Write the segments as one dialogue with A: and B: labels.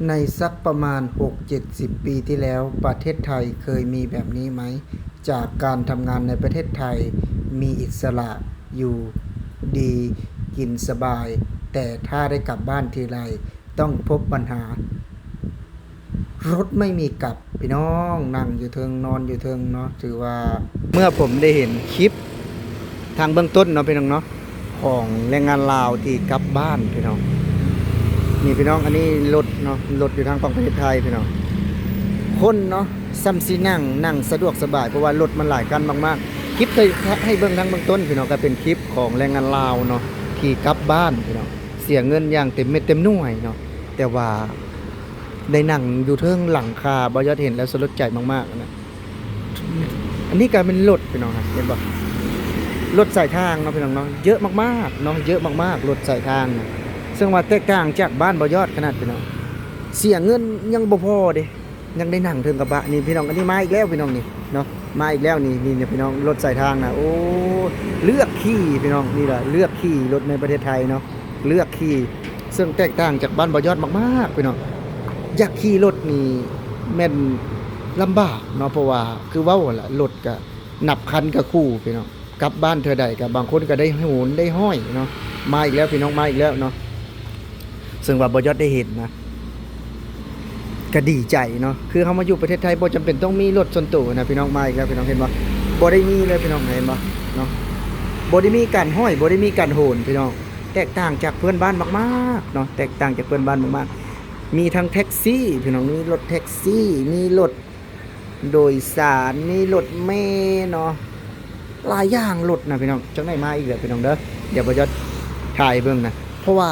A: ในสักประมาณ6-70 ปีที่แล้วประเทศไทยเคยมีแบบนี้ไหมจากการทำงานในประเทศไทยมีอิสระอยู่ดีกินสบายแต่ถ้าได้กลับบ้านทีไรต้องพบปัญหารถไม่มีกลับพี่น้องนั่งอยู่เทิงนอนอยู่เทิงเนาะถือว่าเมื่อผมได้เห็นคลิปทางเบื้องต้นเนาะพี่น้องเนาะของแรงงานลาวที่กลับบ้านพี่น้องนี่พี่น้องอันนี้รถเนาะรถอยู่ทางฝั่งประเทศไทยพี่น้องคนเนาะซ้ำซีนั่งสะดวกสบายเพราะว่ารถมันหลายกันมากๆคลิปเคยให้เบิ่งทางเบื้องต้นพี่น้องก็เป็นคลิปของแรงงานลาวเนาะที่กลับบ้านพี่น้องเสียเงินอย่างเต็มเม็ดเต็มหน่วยเนาะแต่ว่าได้นั่งอยู่เทิงหลังคาบ่ยอดเห็นแล้วสลดใจมากๆนะอันนี้ก็เป็นรถพี่น้องครับเห็นบ่รถสายทางเนาะพี่น้องเนาะเยอะมากๆเนาะเยอะมากๆรถสายทางนะซึ่งว่าแตกต่างจากบ้านบ่ยอดขนาดพี่น้องเสียเงินยังบ่พอเด้ยังได้นั่งเทิงกระบะนี่พี่น้องอันนี้มาอีกแล้วพี่น้องนี่เนาะมาอีกแล้วนี่พี่น้องรถสายทางนะโอ้เลือกขี่พี่น้องนี่แหละเลือกขี่รถในประเทศไทยเนาะเลือกขี่ซึ่งแตกต่างจากบ้านบ่ยอดมากๆพี่น้องอยากขี่รถนี่แม่นลำบากเนาะเพราะว่าคือเว้าล่ะรถก็นับคันกับคู่พี่น้องกลับบ้านเธอใดกับบางคนก็ได้โหนได้ห้อยเนาะมาอีกแล้วพี่น้องมาอีกแล้วเนาะซึ่งว่าบ่ยอดได้เห็นนะก็ดีใจเนาะคือเฮามาอยู่ประเทศไทยบ่จำเป็นต้องมีรถส่วนตัวนะพี่น้องมาอีกแล้วพี่น้องเห็นบ่บ่ได้มีเลยพี่น้องเห็นบ่เนาะบ่ได้มีการห้อยบ่ได้มีการโหนพี่น้องแตกต่างจากเพื่อนบ้านมากๆเนาะแตกต่างจากเพื่อนบ้านมากๆมีทั้งแท็กซี่พี่น้องมีรถแท็กซี่มีรถโดยสารมีรถเมล์เนาะหลายอย่างรถนะพี่น้องจังได๋มาอีกแล้วพี่น้องเด้อเดี๋ยวบ่ยอดถ่ายเบิ่งนะเพราะว่า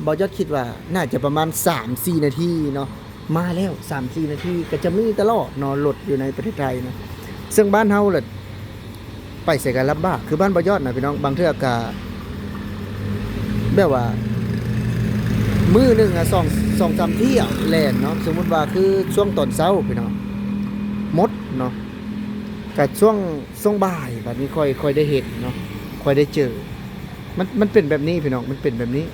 A: บ่ยอดคิดว่าน่าจะประมาณ 3-4 นาทีเนาะมาแล้ว 3-4 นาทีก็จะมีตลอดเนาะรถอยู่ในประเทศไทยนะซึ่งบ้านเฮาล่ะไปใส่กันลำบากคือบ้านบ่ยอดนะพี่น้องบางเทื่อก็แบบว่ามื้อนึงอ่ะ2-3 เที่ยวแล่นเนาะสมมุติว่าคือช่วงตอนเช้าพี่น้องหมดเนาะก็ช่วงบ่ายบัดนี้ค่อยได้เห็นเนาะค่อยได้เจอมันเป็นแบบนี้พี่น้องมันเป็นแบบนี้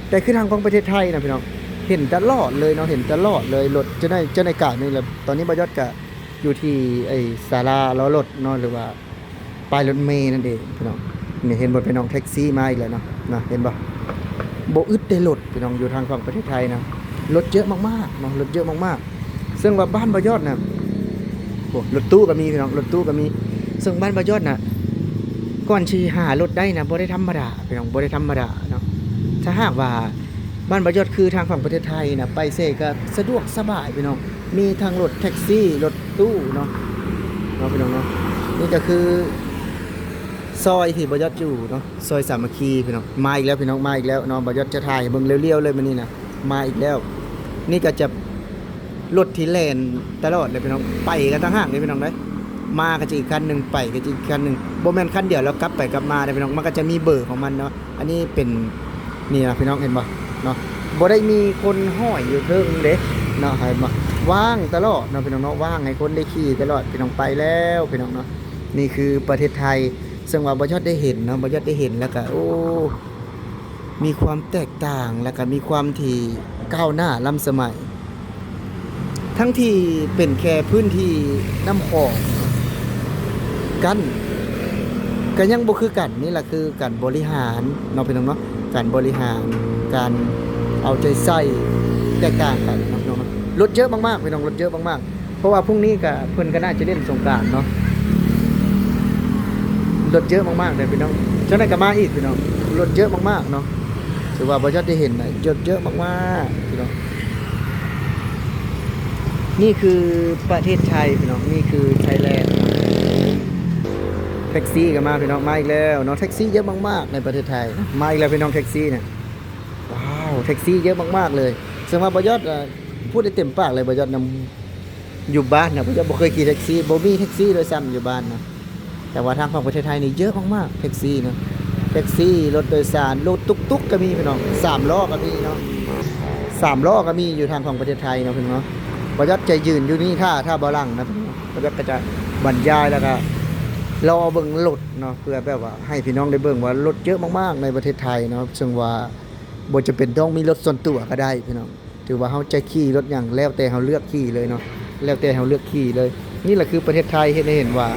A: แต่คือทางของประเทศไทยนะพี่น้องเห็นตลอดเลยเนาะเห็นตลอดเลยรถเจ้าในกาดนี่แหละตอนนี้บ่ยอดก็อยู่ที่ไอ้ศาลาล้อรถเนาะหรือว่าป้ายรถเมล์นั่นเองพี่น้องนี่เห็นบ่พี่น้องแท็กซี่มาอีกแล้วเนาะเห็นบ่อึดได้รถพี่น้องอยู่ทางฝั่งประเทศไทยนะรถเยอะมากๆเนาะรถเยอะมากๆซึ่งว่าบ้านบ่ยอดน่ะโอ้รถตู้ก็มีพี่น้องรถตู้ก็มีซึ่งบ้านบ่ยอดน่ะก่อนสิหารถได้นะบ่ได้ธรรมดาพี่น้องบ่ได้ธรรมดาเนาะถ้าหากว่าบ้านบ่ยอดคือทางฝั่งประเทศไทยนะไปเสก็สะดวกสบายพี่น้องมีทางรถแท็กซี่รถตู้เนาะพี่น้องเนาะนี่ก็คือซอยที่บ่ยอดอยู่เนาะซอยสามัคคีพี่น้องมาอีกแล้วพี่น้องมาอีกแล้วเนาะบ่ยอดจะถ่ายเบิ่งเลี้ยวๆเลยมื้อนี้นะมาอีกแล้วนี่ก็จะรถที่แล่นตลอดเลยพี่น้องไปกันต่างหากเลยพี่น้องเด้มาก็จะอีกคันนึงไปก็จะอีกคันนึงบ่แม่นคันเดียวแล้วกลับไปกลับมาเด้พี่น้องมันก็จะมีเบอร์ของมันเนาะอันนี้เป็นนี่นะพี่น้องเห็นบ่เนาะบ่ได้มีคนห้อยอยู่เทิงเด้เนาะเห็นบ่ว่างตลอดเนาะพี่น้องเนาะว่างให้คนได้ขี่ตลอดพี่น้องไปแล้วพี่น้องเนาะนี่คือประเทศไทยซึ่งว่าบ่ยอดได้เห็นเนาะบ่ยอดได้เห็นแล้วก็โอ้มีความแตกต่างแล้วก็มีความที่ก้าวหน้าล้ำสมัยทั้งที่เป็นแค่พื้นที่น้ำคลองกันก็ยังบ่คือกันนี่แหละคือการบริหารเนาะพี่น้องเนาะการบริหารการเอาใจใส่แตกต่างกันเนาะพี่น้องเนาะรถเยอะมากๆพี่น้องรถเยอะมากๆเพราะว่าพรุ่งนี้ก็เพิ่นก็น่าจะเล่นสงกรานต์เนาะรถเยอะมากๆเลยพี่น้องจังได๋ก็มาอีกพี่น้องรถเยอะมากๆเนาะถือว่าบ่ยอดได้เห็นน่ะเยอะมากๆพี่น้องนี่คือประเทศไทยพี่น้องนี่คือไทยแลนด์แท็กซี่ก็มาพี่น้องมาอีกแล้วเนาะแท็กซี่เยอะมากๆในประเทศไทยมาอีกแล้วพี่น้องแท็กซี่เนี่ยว้าวแท็กซี่เยอะมากๆเลยซึ่งว่าบ่ยอดพูดได้เต็มปากเลยบ่ยอดนำอยู่บ้านนะบ่ยอดบ่เคยขี่แท็กซี่บ่มีแท็กซี่โดยซ้ำอยู่บ้านนะแต่ว่าทางฝั่งประเทศไทยนี่เยอะมากๆแท็กซี่เนาะแท็กซี่รถโดยสารรถตุ๊กๆก็มีพี่น้อง3ล้อก็มีเนาะ3ล้อก็มีอยู่ทางฝั่งประเทศไทยเนาะพี่น้องเนาะบ่ยอดใจยืนอยู่นี่ถ้าบ่ลังนะพี่น้องบ่ยอดก็จะบรรยายแล้วก็รอเบิ่งรถเนาะเพื่อแบบว่าให้พี่น้องได้เบิ่งว่ารถเยอะมากๆในประเทศไทยเนาะซึ่งว่าบ่จำเป็นต้องมีรถส่วนตัวก็ได้พี่น้อง ถือว่าเฮาจะขี่รถหยังแล้วแต่เฮาเลือกขี่เลยเนาะแล้วแต่เฮาเลือกขี่เลย นี่แหละคือประเทศไทยเฮ็ดให้เห็นว่า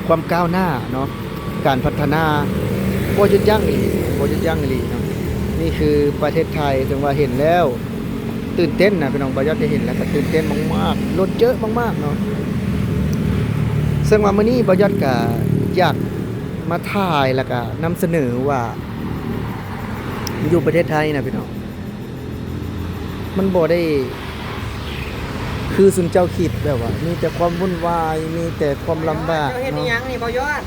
A: ความก้าวหน้าเนาะการพัฒนาบ่หยุดยั้งอีหลีบ่หยุดยั้งอีหลีเนาะนี่คือประเทศไทยถึงว่าเห็นแล้วตื่นเต้นนะพี่น้องบ่ยอดได้เห็นแล้วก็ตื่นเต้นมากๆรถเยอะมากๆเนาะซึ่งว่ามื้อนี้บ่ยอดก็อยากมาถ่ายแล้วก็นำเสนอว่าอยู่ประเทศไทยนะพี่น้องมันบ่ได้คือสุนเจ้าคิดแบบว่ามีแต่ความวุ่นวายมีแต่ความลำบาก
B: เจ้าเฮ็ดอี
A: เนาะ
B: หยังนี่บ่ยอด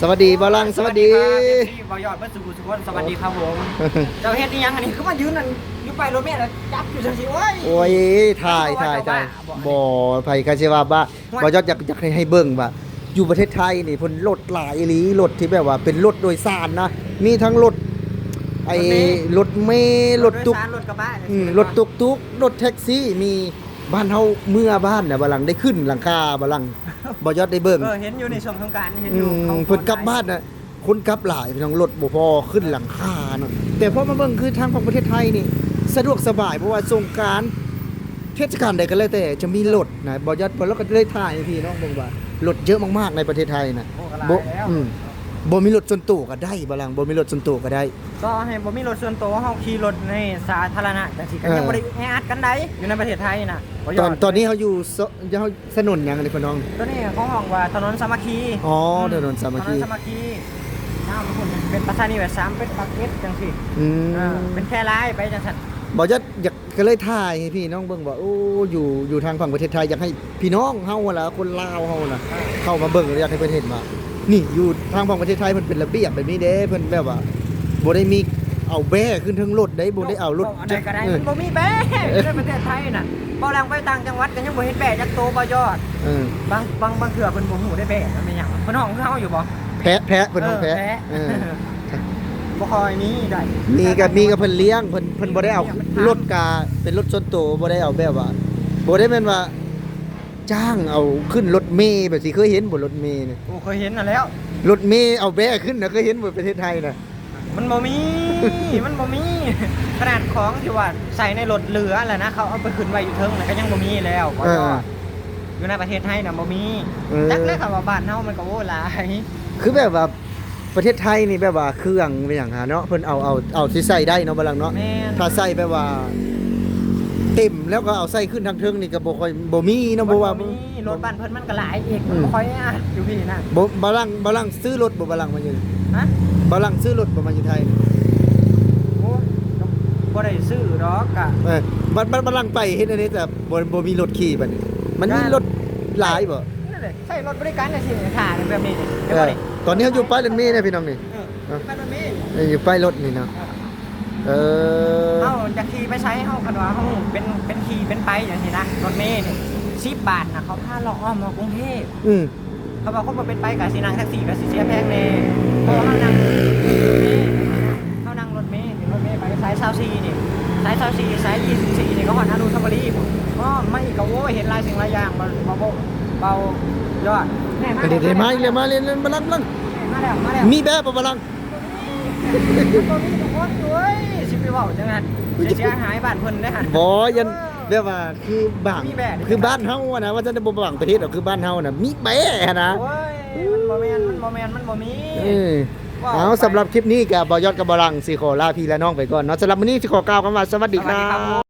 A: สวัสดีบ่ลังสวัสดี
B: ครับบ่ยอดเพิ่นสุขุสุขคนสวัสดีครับผมเจ้าเฮ็ดอีหยังอันนี้คือมายืนนั่นอยู่ไปรถเมล์แล้วจับอยู่จังซี่โอ้ย
A: โอ้ยถ่ายบ่ไผก็สิว่าบ่ยอดอยากให้เบิ่งว่าอยู่ประเทศไทยนี่เพิ่นรถหลายอีหลีรถที่แบบว่าเป็นรถโดยสารนะมีทั้งรถไอ้รถเมล์รถตุก
B: รถกระบะ
A: รถตุกรถแท็กซี่มีบ้านเฮาเมื่อบ้านน่ะบ่ลังได้ขึ้นหลังคาบ่ลังบ่ยอดได้เบิ่ง
B: เห็นอยู่ในช่วงสงกรานต์เห็นอยู่เขา
A: เพิ่นกลับบ้านน่ะคนกลับหลายพี่น้องรถบ่พอขึ้นหลังคาเนาะแต่พอมาเบิ่งคือทางของประเทศไทยนี่สะดวกสบายเพราะว่าสงกรานต์เทศกาลใดก็แล้วแต่จะมีรถนะบ่ยอดบ่แล้วก็ได้ถ่ายให้พี่น้องเบิ่งว่ารถเยอะมากๆในประเทศไทยน่ะ
B: โอ้กระไร
A: บ่
B: แล้ว
A: บ่มีรถส่วนตัวก็ได้บ่ลังบ่มีรถส่วนตัวก็ได้
B: ก็ให้บ่มีรถส่วนตัวเฮาขี่รถในสาธารณะจังซี่ก็ยังบ่ได้แออัดกันได้อยู่ในประเทศไทยน่ะบ่ย
A: ต
B: อ
A: อน
B: ด
A: ตอนนี้เขาอยู่ถนนหยังนี่พี่น้อง
B: ตัวนี้เขาห้องว่าถนนสามัคคี
A: อ๋อถนนสามัคคี
B: ถนนสามัคคีน้ำคนเป็นประชานิเวศ3เป็นปากเก็ตจังซี่
A: อืม
B: เป็นแค่ร้ายไปจังซั่น
A: บอกอยากก็เลยถ่ายให้พี่น้องเบิ่งว่าโอ้อยู่ทางฝั่งประเทศไทยอยากให้พี่น้องเฮาล่ะคนลาวเฮาน่ะเข้ามาเบิ่งแล้วอยากให้เพิ่นเห็นว่านี่อยู่ทางฝั่งประเทศไทยเพิ่นเป็นระเบียบแบบนี้เด้เพิ่นแบบว่าบ่ได้มีเอาแบ้ขึ้นทั้งรถได้บ่ได้เอารถ
B: อันใดก็ได้มันบ่มีแบะในประเทศไทยน่ะบ่แรงไปต่างจังหวัดก็ยังบ่เห็นแบะจักโตบ่ยอด
A: เออบ
B: างเทื่อเพิ่นบ่ฮู้ได้แบะมันเป็นหยังเพิ่นห้องคือเฮาอยู่บ่
A: แพะเพิ่นต้องแพะเออ
B: บ่ค่อยมีได้
A: มีกับเพิ่นเลี้ยงเพิ่นบ่ได้เอารถกาเป็นรถส่วนตัวบ่ได้เอาแบบว่าบ่ได้แม่นว่าจ้างเอาขึ้นรถเมล์แบบสิเคยเห็นบ่รถเมล์เนี่ย
B: โอ้เคยเห็นน่ะแล้ว
A: รถเมล์เอาแบ้ขึ้นนะเคยเห็นบ่ประเทศไทยน่ะ
B: มันบ่มี มันบ่มี ขนาดของที่ว่าใส่ในรถเหลือแหละนะเขาเอาไปขึ้นไว้อยู่เทิงน่ะก็ยังบ่มีแล้วบ่ยอดอยู่ในประเทศไทยน่ะบ่มีจักแล้วคำว่าบ้านเฮามันก็โอ้หลาย
A: คือแบบว่าประเทศไทยนี่แบบว่าเครื่องเป็นอย่างหาเนาะเพิ่นเอาที่ใส่ได้เนาะบลังเนาะ
B: แม่น
A: ถ้าใส่แบบว่าเต็มแล้วก็เอาใส่ขึ้นทางเทิงนี่ก็บ่ค่อยบ่มีเนาะบ่ว่า
B: มีรถบ้านเพิ่นมันก็หลายอีก
A: อืม
B: บ่ค่อยอ่ะอยู่พี่น่ะ
A: บ่บลังซื้อรถบ่บลังมาอยู่
B: ฮะ
A: บลังซื้อรถบ่มาอยู่ไทย
B: โอ้บ่ได้ซื้อดอกกะ
A: บลังไปเฮ็ดอันนี้แต่บ่มีรถขี่บัดนี้มันมีรถหลายบ่
B: นั่นแหละใช้รถบริการน่ะสิค่ะแบบนี้นี่
A: เอ
B: เห็นบ่
A: อ
B: นี่
A: ตอนนี้เขาอยู่ป้ายรถเมล์นะพี่น้องนี่
B: ไปรถเมล์
A: อยู่ป้ายรถนี่เนาะเออ
B: เฮาจะขี่ไปใช้เฮาคันว่าเฮาเป็นขี่เป็นไปจังซี่นะรถเมล์นี่10 บาทน่ะเขาพาเราอ้อมมากรุงเทพ
A: อืม
B: เขาบอกคนบ่เป็นไปก็สินั่งแท็กซี่ก็สิเสียแพงแน่เพราะว่าเฮานั่งรถเมล์รถเมล์ไปสาย24นี่สาย24สาย24นี่ก็ฮอดอนุสาวรีย์พุ่นก็ไม่ก็โอ้ยเห็นหลายสิ่งหลายอย่างเบายอดแน่มา
A: เดี๋ยวมาอีกแล้วมาเล่นบลัง
B: มาแล้ว
A: มีแบบบ่บลัง
B: ตัวนี้ทุกคนด้วยสิไปเว้าจังนั้นเสียหายบ้านเพิ่นได้หั่น
A: บ่ยันแบบว่าคือบาง
B: มีแบบ
A: คือบ้านเฮาอะนะว่าจะได้บ่บางประเทศหรอกคือบ้านเฮาน่ะมีแบะนะ
B: โอ้ยมันบ่แม่นมันบ่มี
A: เออเอาสำหรับคลิปนี้ก็บ่ยอดกับบลังสิขอลาพี่และน้องไปก่อนเนาะสำหรับมื้อนี้สิขอกล่าวคำว่าสวัสดีครั
B: สวัสดีครับผ
A: บ